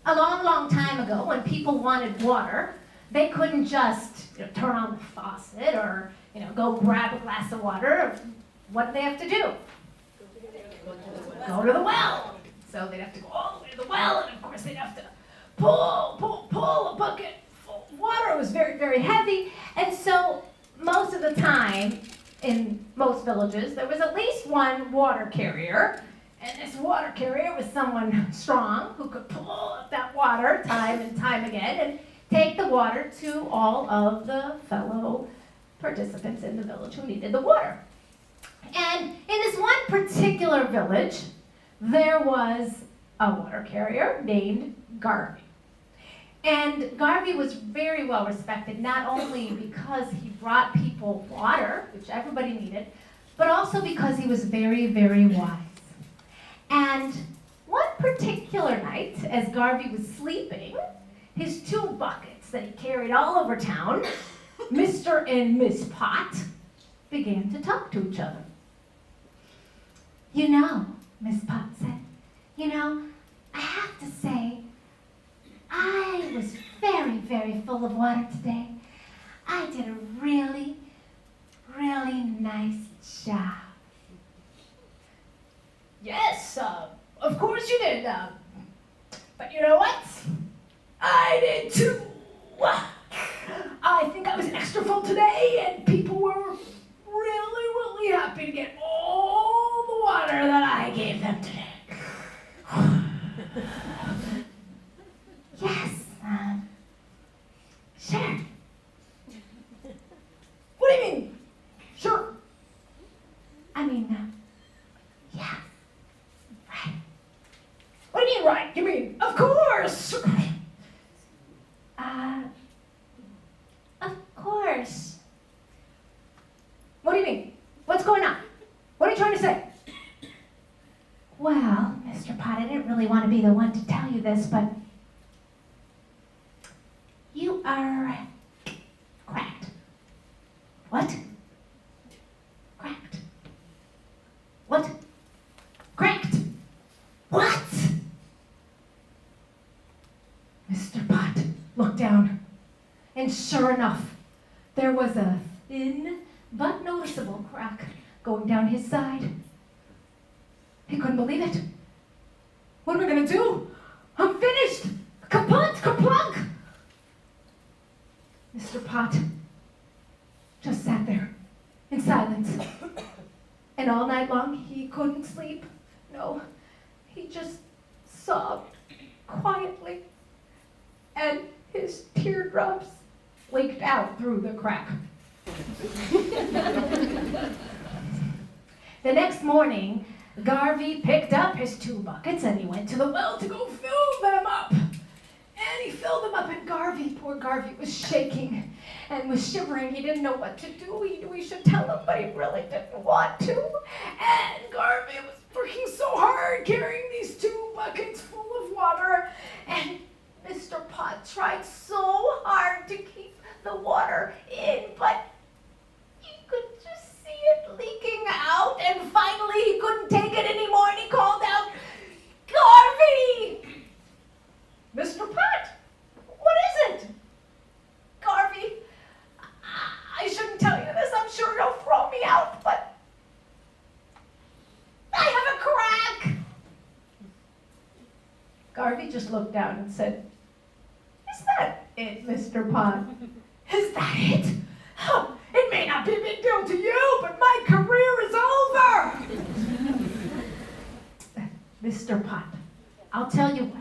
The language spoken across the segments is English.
a long, long time ago, when people wanted water, they couldn't just turn on the faucet or go grab a glass of water. What did they have to do? Go to the well. So they'd have to go all the way to the well, and of course they'd have to pull a bucket full of water. It was very, very heavy, and so most of the time in most villages there was at least one water carrier, and this water carrier was someone strong who could pull up that water time and time again and take the water to all of the fellow participants in the village who needed the water. And in this one particular village, there was a water carrier named Garvey. And Garvey was very well respected, not only because he brought people water, which everybody needed, but also because he was very, very wise. And one particular night, as Garvey was sleeping, his two buckets that he carried all over town, Mr. and Miss Pot, began to talk to each other. "You know," Miss Pot said, "I have to say, I was very, very full of water today. I did a really, really nice job." "Yes, of course you did, but you know what? I did too. I think I was extra full today, and people were really, really happy to get all the water that I gave them today." "Yes, sure." "What do you mean, sure?" "I mean, yeah, right." "What do you mean, right? You mean, of course?" Of course." "What do you mean? What's going on? What are you trying to say?" "Well, Mr. Pot, I didn't really want to be the one to tell you this, but you are cracked." "What?" "Cracked." "What?" "Cracked." "What?" Mr. Pot looked down, and sure enough, there was a thin but noticeable crack going down his side. He couldn't believe it. "What am I going to do? I'm finished! Kaput! Kaplunk!" Mr. Pot just sat there in silence. And all night long, he couldn't sleep. No, he just sobbed quietly. And his teardrops leaked out through the crack. The next morning, Garvey picked up his two buckets and he went to the well to go fill them up. And he filled them up, and poor Garvey was shaking and was shivering. He didn't know what to do. He knew he should tell him, but he really didn't want to. And Garvey was working so hard carrying these two buckets full of water. And Mr. Pot tried so hard to keep the water in, but you could just see it leaking out. And finally, he couldn't take it anymore, and he called out, "Garvey!" "Mr. Pot, what is it?" "Garvey, I shouldn't tell you this. I'm sure you'll throw me out, but I have a crack." Garvey just looked down and said, "Is that it, Mr. Pot? Is that it? Oh, it may not be a big deal to you, but my career is over." "Mr. Pot, I'll tell you what.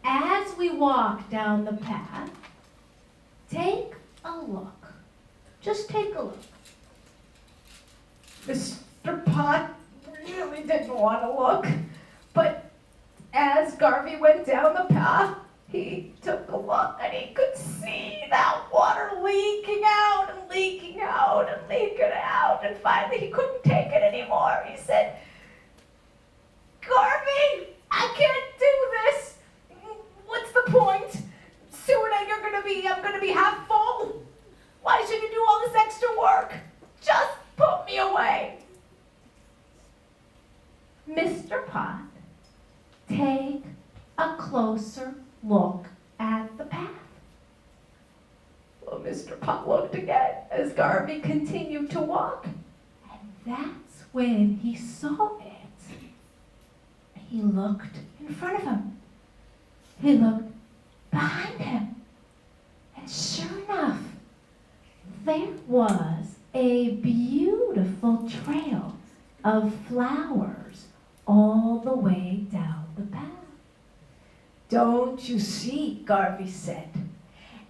As we walk down the path, take a look. Just take a look." Mr. Pot really didn't want to look, but as Garvey went down the path, he took a look, and he could see that water leaking out and leaking out and leaking out, and finally he couldn't take it anymore. He said, "Garvey, I can't do this. What's the point? Soon I'm gonna be half full. Why should you do all this extra work? Just put me away." "Mr. Pot, take a closer look at the path. Well, Mr. Pot looked again as Garvey continued to walk. And that's when he saw it. He looked in front of him. He looked behind him. And sure enough, there was a beautiful trail of flowers all the way down the path. Don't you see, Garvey said.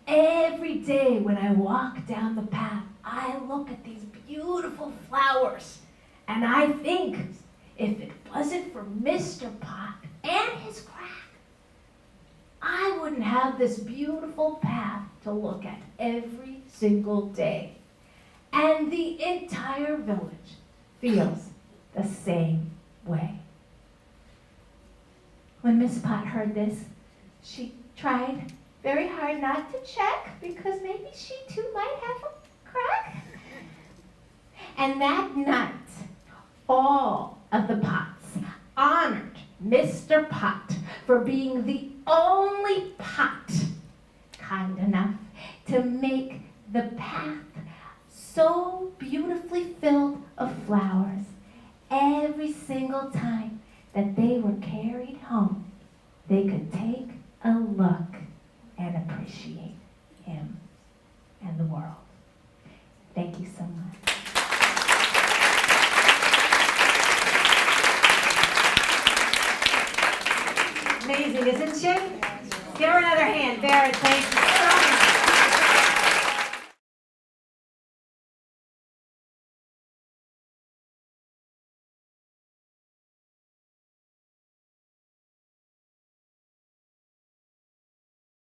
Every day when I walk down the path, I look at these beautiful flowers, and I think if it wasn't for Mr. Pot and his crack, I wouldn't have this beautiful path to look at every single day. And the entire village feels the same way. When Miss Pot heard this, she tried very hard not to check because maybe she too might have a crack. And that night, all of the Pots honored Mr. Pot for being the only Pot kind enough to make the path so beautifully filled of flowers every single time that they were carried home. They could take a look and appreciate him and the world. Thank you so much. Amazing, isn't she? Give her another hand, Barrett, thank you.